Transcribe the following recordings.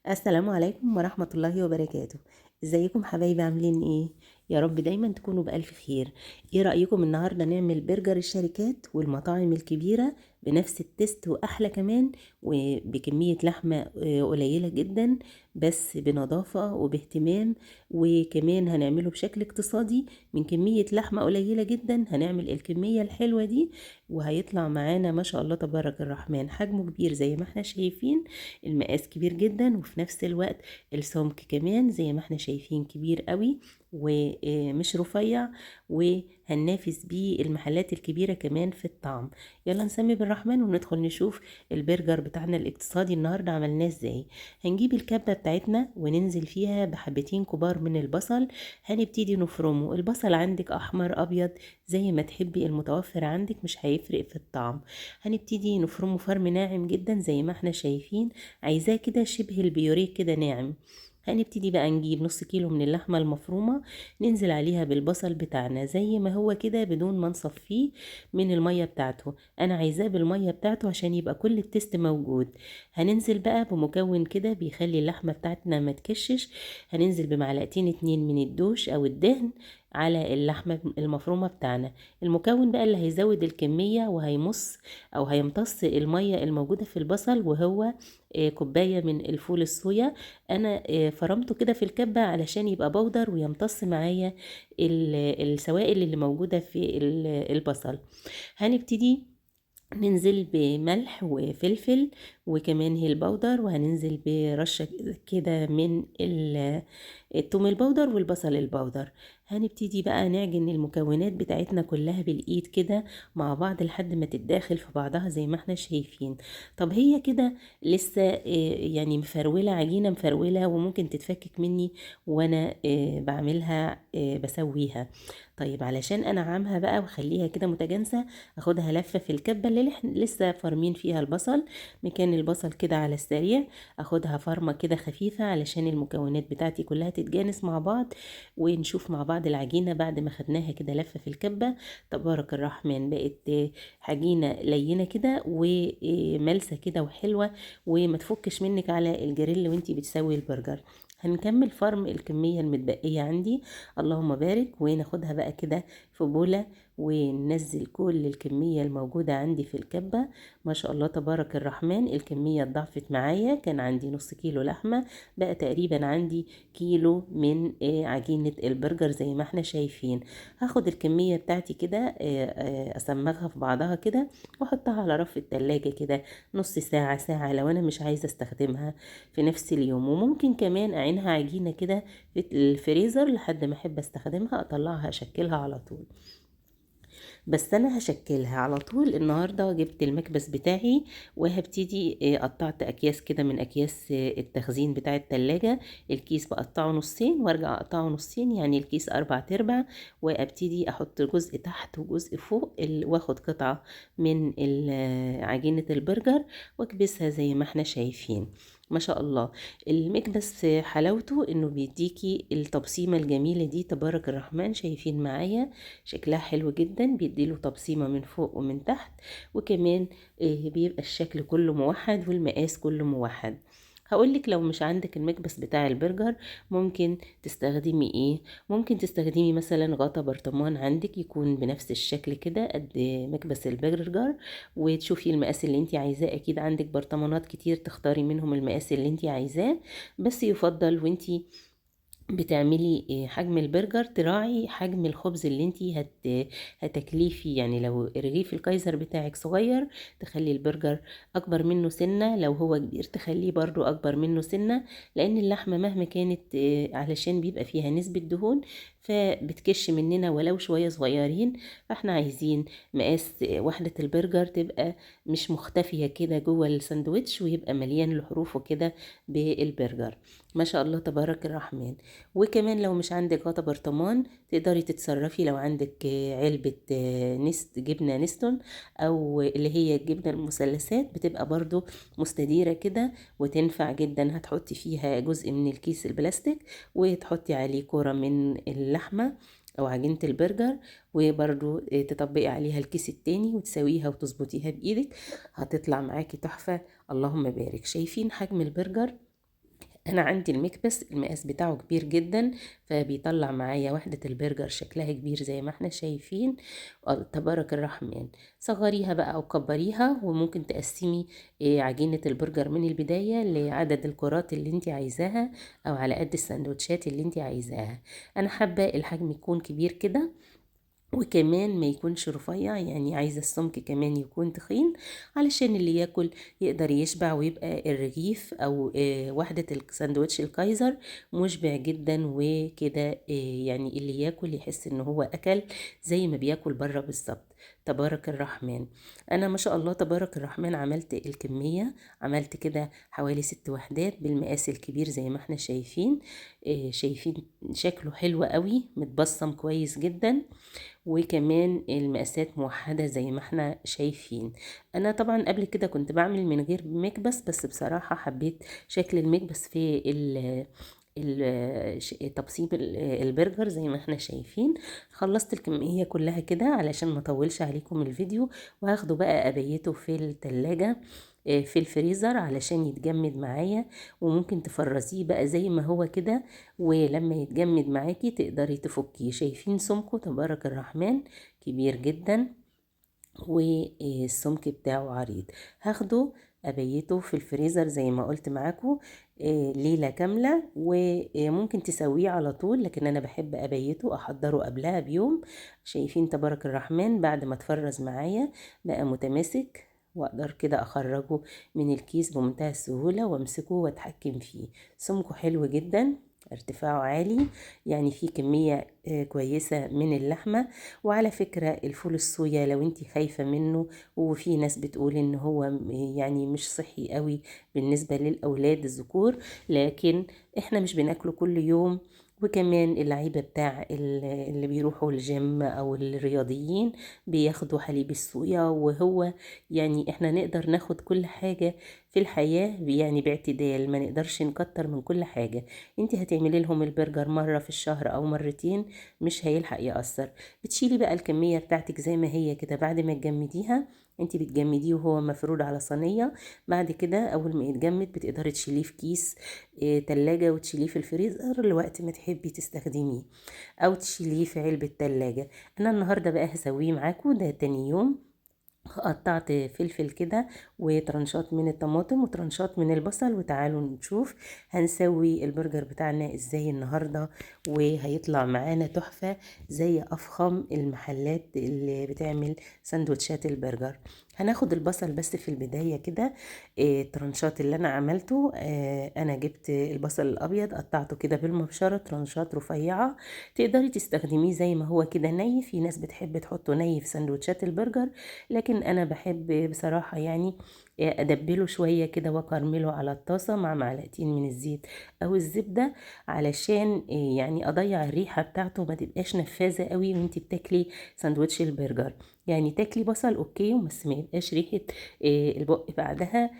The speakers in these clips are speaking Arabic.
السلام عليكم ورحمة الله وبركاته. ازيكم حبايبي عاملين ايه؟ يا رب دايما تكونوا بألف خير. ايه رأيكم النهاردة نعمل برجر الشركات والمطاعم الكبيرة بنفس التست وأحلى كمان، وبكمية لحمة قليلة جدا، بس بنظافة وباهتمام. وكمان هنعمله بشكل اقتصادي، من كمية لحمة قليلة جدا هنعمل الكمية الحلوة دي، وهيطلع معانا ما شاء الله تبارك الرحمن حجمه كبير زي ما احنا شايفين. المقاس كبير جدا، وفي نفس الوقت السمك كمان زي ما احنا شايفين كبير قوي ومش رفيع، وهننافس بيه المحلات الكبيرة كمان في الطعم. يلا نسمي بالرحمن وندخل نشوف البرجر بتاعنا الاقتصادي النهاردة عملناه ازاي. هنجيب الكبة بتاعتنا وننزل فيها بحبتين كبار من البصل. هنبتدي نفرمه، البصل عندك احمر ابيض زي ما تحبي، المتوفر عندك مش هيفرق في الطعم. هنبتدي نفرمه فرم ناعم جدا زي ما احنا شايفين، عايزاه كده شبه البيوريه كده ناعم. هنبتدي بقى نجيب نص كيلو من اللحمة المفرومة، ننزل عليها بالبصل بتاعنا زي ما هو كده بدون ما نصفيه من المية بتاعته. انا عايزاه بالمية بتاعته عشان يبقى كل التست موجود. هننزل بقى بمكون كده بيخلي اللحمة بتاعتنا ما تكشش. هننزل بمعلقتين اتنين من الدوش او الدهن على اللحمة المفرومة بتاعنا. المكون بقى اللي هيزود الكمية وهيمص او هيمتص المية الموجودة في البصل، وهو كوباية من الفول الصويا. انا فرمته كده في الكبة علشان يبقى بودر ويمتص معايا السوائل اللي موجودة في البصل. هنبتدي ننزل بملح وفلفل وكمان هيل باودر، وهننزل برشة كده من التوم البودر والبصل البودر. هنبتدي بقى نعجن المكونات بتاعتنا كلها بالايد كده مع بعض لحد ما تتداخل في بعضها زي ما احنا شايفين. طب هي كده لسه يعني مفرولة، عجينة مفرولة وممكن تتفكك مني وانا بعملها بسويها. طيب علشان انعمها بقى واخليها كده متجانسة، اخدها لفة في الكبة اللي لسه فارمين فيها البصل. مكان البصل كده على السريع، اخدها فرمة كده خفيفة علشان المكونات بتاعتي كلها تتجانس مع بعض. ونشوف مع بعض العجينة بعد ما خدناها كده لفة في الكبة. تبارك الرحمن بقت عجينة لينة كده وملسة كده وحلوة، وما تفكش منك على الجريل وانتي بتسوي البرجر. هنكمل فرم الكمية المتبقية عندي، اللهم بارك، وناخدها بقى كده في بولة وننزل كل الكمية الموجودة عندي في الكبة. ما شاء الله تبارك الرحمن الكمية اتضاعفت معايا، كان عندي نص كيلو لحمة بقى تقريبا عندي كيلو من عجينة البرجر زي ما احنا شايفين. هاخد الكمية بتاعتي كده اسمغها في بعضها كده واحطها على رف التلاجة كده نص ساعة ساعة لو انا مش عايزة استخدمها في نفس اليوم. وممكن كمان اعينها عجينة كده في الفريزر لحد ما احب استخدمها اطلعها اشكلها على طول. بس انا هشكلها على طول. النهارده جبت المكبس بتاعي وهبتدي قطعت اكياس كده من اكياس التخزين بتاع التلاجة. الكيس بقطعه نصين وارجع اقطعه نصين، يعني الكيس 4/4، وابتدي احط جزء تحت وجزء فوق واخد قطعة من عجينة البرجر واكبسها زي ما احنا شايفين. ما شاء الله المكبس حلاوته انه بيديكي التبصيمة الجميلة دي، تبارك الرحمن. شايفين معايا شكلها حلو جدا، بيديله تبصيمة من فوق ومن تحت، وكمان بيبقى الشكل كله موحد والمقاس كله موحد. هقولك لو مش عندك المكبس بتاع البرجر ممكن تستخدمي ايه. ممكن تستخدمي مثلا غطا برطمان عندك يكون بنفس الشكل كده قد مكبس البرجر، وتشوفي المقاس اللي انت عايزاه. اكيد عندك برطمانات كتير تختاري منهم المقاس اللي انت عايزاه، بس يفضل وانت بتعملي حجم البرجر تراعي حجم الخبز اللي انتي هتاكليه فيه. يعني لو رغيف الكايزر بتاعك صغير تخلي البرجر اكبر منه سنة، لو هو كبير تخليه برضو اكبر منه سنة، لان اللحمة مهما كانت علشان بيبقى فيها نسبة دهون فبتكش مننا ولو شوية صغيرين. فاحنا عايزين مقاس وحدة البرجر تبقى مش مختفية كده جوه الساندوتش، ويبقى مليان لحروفه كده بالبرجر. ما شاء الله تبارك الرحمن. وكمان لو مش عندك غطا برطمان تقدري تتصرفي، لو عندك علبة جبنة نستون او اللي هي الجبنة المثلثات بتبقى برضو مستديرة كده وتنفع جدا. هتحطي فيها جزء من الكيس البلاستيك وتحطي عليه كرة من اللحمة او عجينة البرجر، وبرضو تطبقي عليها الكيس التاني وتسويها وتظبطيها بايدك، هتطلع معاكي تحفة. اللهم بارك. شايفين حجم البرجر انا عندي المكبس المقاس بتاعه كبير جدا، فبيطلع معايا وحدة البرجر شكلها كبير زي ما احنا شايفين. تبارك الرحمن. صغريها بقى او كبريها، وممكن تقسمي عجينة البرجر من البداية لعدد الكرات اللي انت عايزاها، او على قد السندوتشات اللي انت عايزاها. انا حابة الحجم يكون كبير كده، وكمان ما يكونش رفيع، يعني عايزة السمك كمان يكون تخين، علشان اللي ياكل يقدر يشبع، ويبقى الرغيف او وحدة الساندوتش الكايزر مشبع جدا وكده. يعني اللي ياكل يحس ان هو اكل زي ما بياكل بره بالظبط. تبارك الرحمن. انا ما شاء الله تبارك الرحمن عملت الكمية، عملت كده حوالي 6 وحدات بالمقاس الكبير زي ما احنا شايفين. شايفين شكله حلو قوي، متبصم كويس جدا، وكمان المقاسات موحدة زي ما احنا شايفين. انا طبعا قبل كده كنت بعمل من غير مكبس، بس بصراحة حبيت شكل المكبس في تبسيط البرجر زي ما احنا شايفين. خلصت الكمية كلها كده علشان ما اطولش عليكم الفيديو، وهاخده بقى ابيته في التلاجة في الفريزر علشان يتجمد معايا. وممكن تفرزيه بقى زي ما هو كده، ولما يتجمد معاكي تقدري تفكيه. شايفين سمكه تبارك الرحمن كبير جدا، والسمك بتاعه عريض. هاخده ابيته في الفريزر زي ما قلت معاكم ليلة كاملة، وممكن تسويه على طول، لكن انا بحب ابيته احضره قبلها بيوم. شايفين تبارك الرحمن بعد ما تفرز معايا بقى متماسك، واقدر كده اخرجه من الكيس بمنتهى السهولة وامسكه واتحكم فيه. سمكه حلو جدا، ارتفاعه عالي، يعني فيه كمية كويسة من اللحمة. وعلى فكرة الفول الصويا لو انتي خايفة منه، وفي ناس بتقول ان هو يعني مش صحي قوي بالنسبة للأولاد الذكور، لكن احنا مش بناكله كل يوم. وكمان اللعيبة بتاع اللي بيروحوا الجيم او الرياضيين بياخدوا حليب الصويا، وهو يعني احنا نقدر ناخد كل حاجة في الحياة يعني باعتدال، ما نقدرش نكتر من كل حاجة. انتي هتعملي لهم البرجر مرة في الشهر او مرتين، مش هيلحق يأثر. بتشيلي بقى الكمية بتاعتك زي ما هي كده بعد ما تجمديها. انتي بتجمديه وهو مفرود على صينية. بعد كده اول ما يتجمد بتقدري تشيليه في كيس تلاجة، وتشيليه في الفريزر لوقت ما تحبي تستخدميه، او تشيليه في علبة تلاجة. انا النهاردة بقى هسويه معاكم ده تاني يوم. قطعت فلفل كده، وترنشات من الطماطم، وترنشات من البصل، وتعالوا نشوف هنسوي البرجر بتاعنا ازاي النهاردة، وهيطلع معانا تحفة زي افخم المحلات اللي بتعمل سندوتشات البرجر. هناخد البصل بس في البداية كده. الترنشات اللي انا عملته، انا جبت البصل الابيض قطعته كده بالمبشرة ترنشات رفيعة. تقدري تستخدميه زي ما هو كده ني، في ناس بتحب تحطه ني في سندوتشات البرجر، لكن انا بحب بصراحة يعني ادبله شوية كده واكرمله على الطاسة مع معلقتين من الزيت او الزبدة، علشان يعني اضيع الريحة بتاعته، ما تبقاش نفاذة قوي وانتي بتاكلي ساندوتش البرجر. يعني تاكلي بصل اوكي، بس ما يبقاش ريحة البق بعدها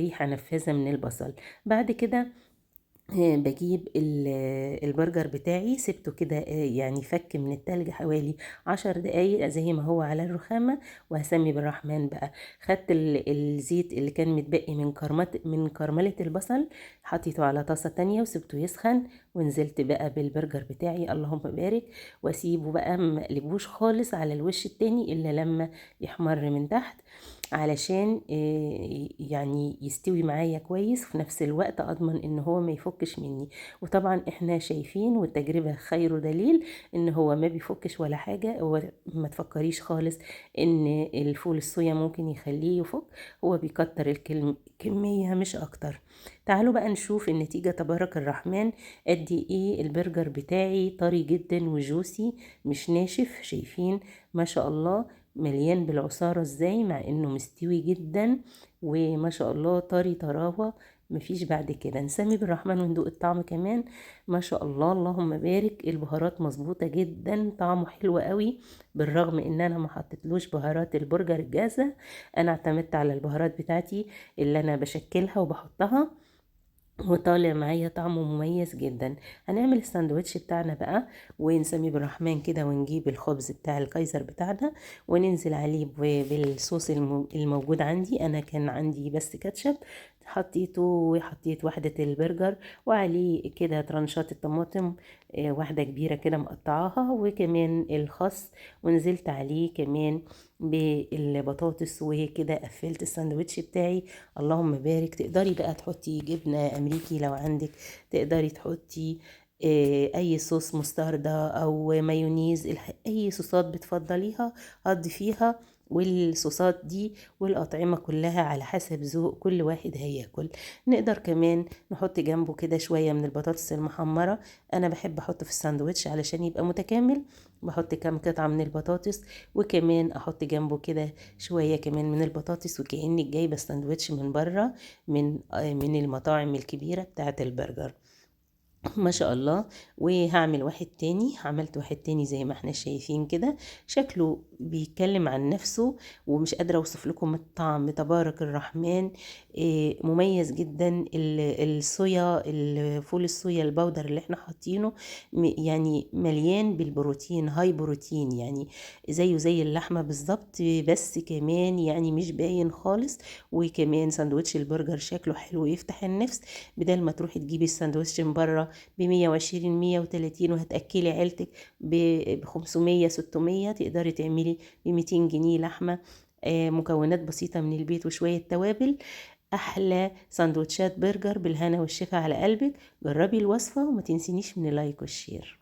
ريحة نفاذة من البصل. بعد كده بجيب البرجر بتاعي، سبته كده يعني فك من التلج حوالي 10 دقايق زي ما هو على الرخامة. وهسمي بالرحمن بقى. خدت الزيت اللي كان متبقي من كرملة البصل، حطيته على طاسة تانية وسبته يسخن، ونزلت بقى بالبرجر بتاعي اللهم بارك. واسيبه بقى مقلبوش خالص على الوش التاني الا لما يحمر من تحت، علشان يعني يستوي معايا كويس، وفي نفس الوقت اضمن ان هو ما يفكش مني. وطبعا احنا شايفين، والتجربة خير دليل، ان هو ما بيفكش ولا حاجة. هو ما تفكريش خالص ان الفول الصويا ممكن يخليه يفك، هو بيكتر الكمية مش اكتر. تعالوا بقى نشوف النتيجة تبارك الرحمن. قد ايه البرجر بتاعي طري جدا وجوسي، مش ناشف. شايفين ما شاء الله مليان بالعصارة ازاي، مع انه مستوي جدا، وما شاء الله طري طراوة مفيش بعد كده. نسمي بالرحمن وندوق الطعم كمان. ما شاء الله اللهم بارك. البهارات مظبوطة جدا، طعمه حلو قوي، بالرغم ان انا ما حطيتلوش بهارات البرجر الجاهزة. انا اعتمدت على البهارات بتاعتي اللي انا بشكلها وبحطها. وطالع معايا طعمه مميز جدا. هنعمل الساندوتش بتاعنا بقى ونسميه بالرحمن كده، ونجيب الخبز بتاع الكايزر بتاعنا وننزل عليه بالصوص الموجود عندي. انا كان عندي بس كاتشب، حطيته وحطيت واحدة البرجر وعليه كده ترانشات الطماطم، واحدة كبيرة كده مقطعاها، وكمان الخس، ونزلت عليه كمان بالبطاطس، وكده قفلت الساندوتش بتاعي. اللهم بارك. تقدري بقى تحطي جبنة امريكي لو عندك، تقدري تحطي اي صوص مستردة او مايونيز، اي صوصات بتفضليها هتضيفيها. والصوصات دي والأطعمة كلها على حسب ذوق كل واحد هياكل. نقدر كمان نحط جنبه كده شوية من البطاطس المحمرة، أنا بحب أحطه في الساندوتش علشان يبقى متكامل. بحط كام قطعة من البطاطس، وكمان أحط جنبه كده شوية كمان من البطاطس، وكأنك جايبة الساندوتش من بره، من المطاعم الكبيرة بتاعة البرجر. ما شاء الله. وهعمل واحد تاني، عملت واحد تاني زي ما احنا شايفين كده، شكله بيتكلم عن نفسه، ومش قادرة اوصف لكم الطعم. تبارك الرحمن. مميز جدا. الصويا، الفول الصويا البودر اللي احنا حاطينه يعني مليان بالبروتين، هاي بروتين يعني، زيه زي اللحمة بالظبط، بس كمان يعني مش باين خالص. وكمان ساندوتش البرجر شكله حلو يفتح النفس، بدل ما تروحي تجيبي الساندوتش من بره ب120 130 وهتأكلي عيلتك ب500 600، تقدري تعملي ب200 جنيه لحمة. مكونات بسيطة من البيت وشوية توابل، أحلى سندوتشات برجر بالهنا والشفا على قلبك. جربي الوصفة وما تنسينيش من اللايك والشير.